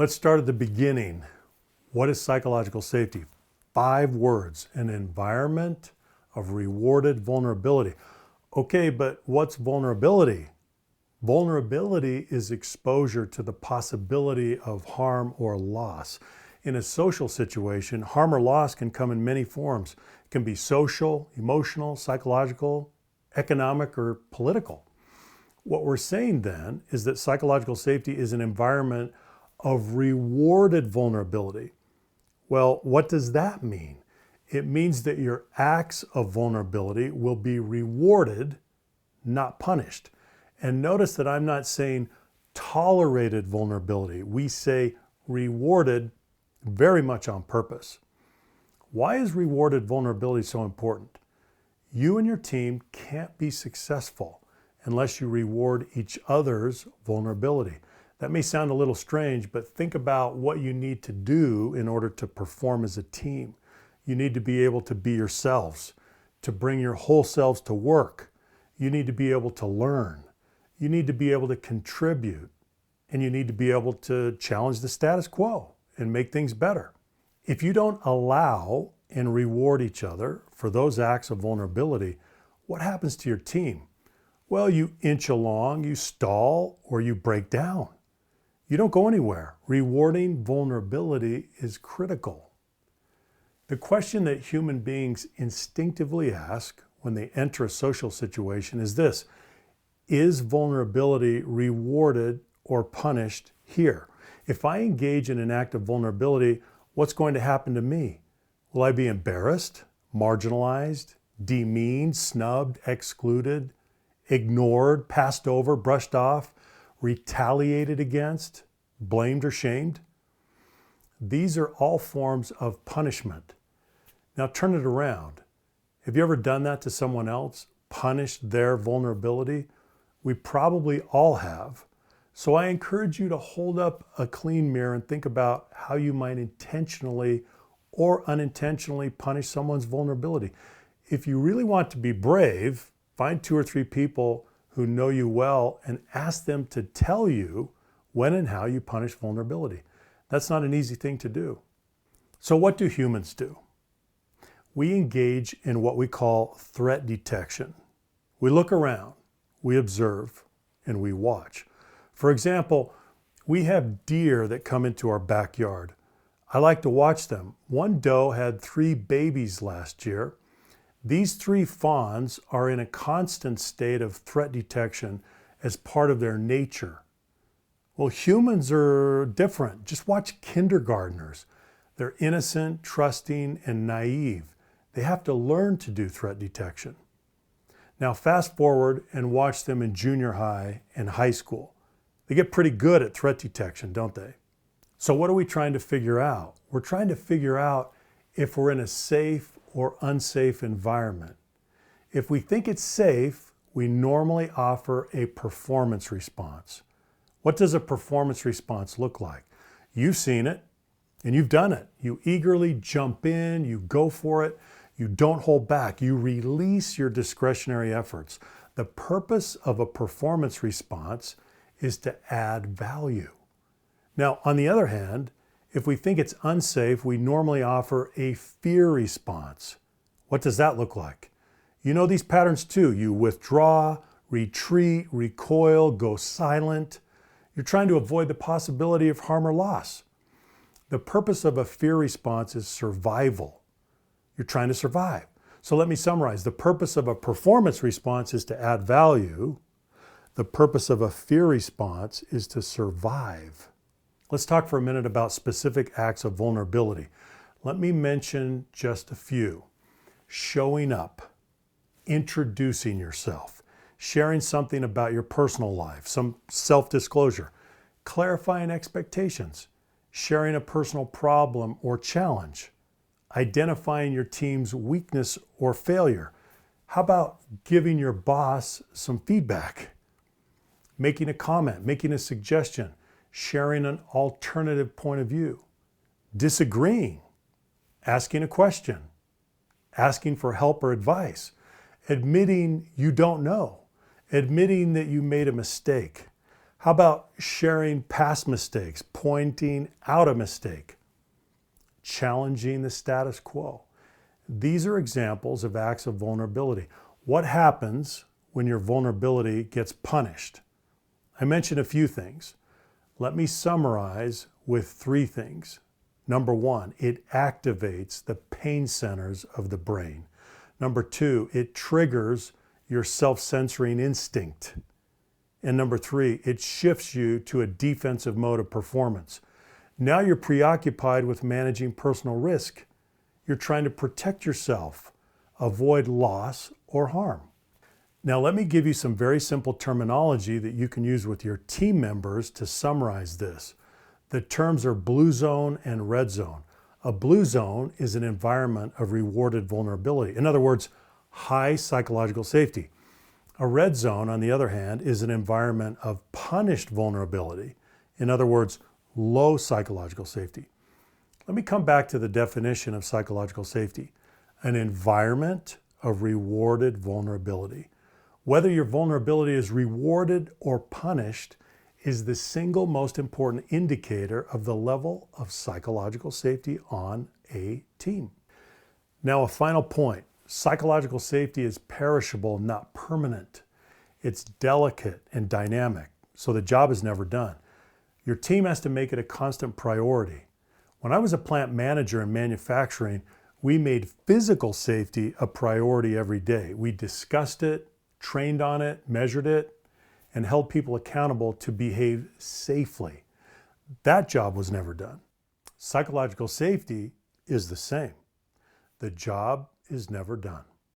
Let's start at the beginning. What is psychological safety? 5 words: an environment of rewarded vulnerability. Okay, but what's vulnerability? Vulnerability is exposure to the possibility of harm or loss. In a social situation, harm or loss can come in many forms. It can be social, emotional, psychological, economic, or political. What we're saying then is that psychological safety is an environment of rewarded vulnerability. Well, what does that mean? It means that your acts of vulnerability will be rewarded, not punished. And notice that I'm not saying tolerated vulnerability. We say rewarded, very much on purpose. Why is rewarded vulnerability so important? You and your team can't be successful unless you reward each other's vulnerability. That may sound a little strange, but think about what you need to do in order to perform as a team. You need to be able to be yourselves, to bring your whole selves to work. You need to be able to learn. You need to be able to contribute. And you need to be able to challenge the status quo and make things better. If you don't allow and reward each other for those acts of vulnerability, what happens to your team? Well, you inch along, you stall, or you break down. You don't go anywhere. Rewarding vulnerability is critical. The question that human beings instinctively ask when they enter a social situation is this: is vulnerability rewarded or punished here? If I engage in an act of vulnerability, what's going to happen to me? Will I be embarrassed, marginalized, demeaned, snubbed, excluded, ignored, passed over, brushed off, retaliated against, blamed or shamed? These are all forms of punishment. Now turn it around. Have you ever done that to someone else? Punished their vulnerability? We probably all have. So I encourage you to hold up a clean mirror and think about how you might intentionally or unintentionally punish someone's vulnerability. If you really want to be brave, find 2 or 3 people who know you well and ask them to tell you when and how you punish vulnerability. That's not an easy thing to do. So what do humans do? We engage in what we call threat detection. We look around, we observe, and we watch. For example, we have deer that come into our backyard. I like to watch them. One doe had 3 babies last year. These 3 fawns are in a constant state of threat detection as part of their nature. Well, humans are different. Just watch kindergartners. They're innocent, trusting, and naive. They have to learn to do threat detection. Now fast forward and watch them in junior high and high school. They get pretty good at threat detection, don't they? So what are we trying to figure out? We're trying to figure out if we're in a safe or unsafe environment. If we think it's safe, we normally offer a performance response. What does a performance response look like? You've seen it and you've done it. You eagerly jump in, you go for it, you don't hold back, you release your discretionary efforts. The purpose of a performance response is to add value. Now, on the other hand, if we think it's unsafe, we normally offer a fear response. What does that look like? You know these patterns too. You withdraw, retreat, recoil, go silent. You're trying to avoid the possibility of harm or loss. The purpose of a fear response is survival. You're trying to survive. So let me summarize. The purpose of a performance response is to add value. The purpose of a fear response is to survive. Let's talk for a minute about specific acts of vulnerability. Let me mention just a few. Showing up, introducing yourself, sharing something about your personal life, some self-disclosure, clarifying expectations, sharing a personal problem or challenge, identifying your team's weakness or failure. How about giving your boss some feedback? Making a comment, making a suggestion, sharing an alternative point of view, disagreeing, asking a question, asking for help or advice, admitting you don't know, admitting that you made a mistake. How about sharing past mistakes, pointing out a mistake, challenging the status quo? These are examples of acts of vulnerability. What happens when your vulnerability gets punished? I mentioned a few things. Let me summarize with 3 things. Number 1, it activates the pain centers of the brain. Number 2, it triggers your self-censoring instinct. And number 3, it shifts you to a defensive mode of performance. Now you're preoccupied with managing personal risk. You're trying to protect yourself, avoid loss or harm. Now let me give you some very simple terminology that you can use with your team members to summarize this. The terms are blue zone and red zone. A blue zone is an environment of rewarded vulnerability. In other words, high psychological safety. A red zone, on the other hand, is an environment of punished vulnerability. In other words, low psychological safety. Let me come back to the definition of psychological safety. An environment of rewarded vulnerability. Whether your vulnerability is rewarded or punished is the single most important indicator of the level of psychological safety on a team. Now, a final point. Psychological safety is perishable, not permanent. It's delicate and dynamic, so the job is never done. Your team has to make it a constant priority. When I was a plant manager in manufacturing, we made physical safety a priority every day. We discussed it, trained on it, measured it, and held people accountable to behave safely. That job was never done. Psychological safety is the same. The job is never done.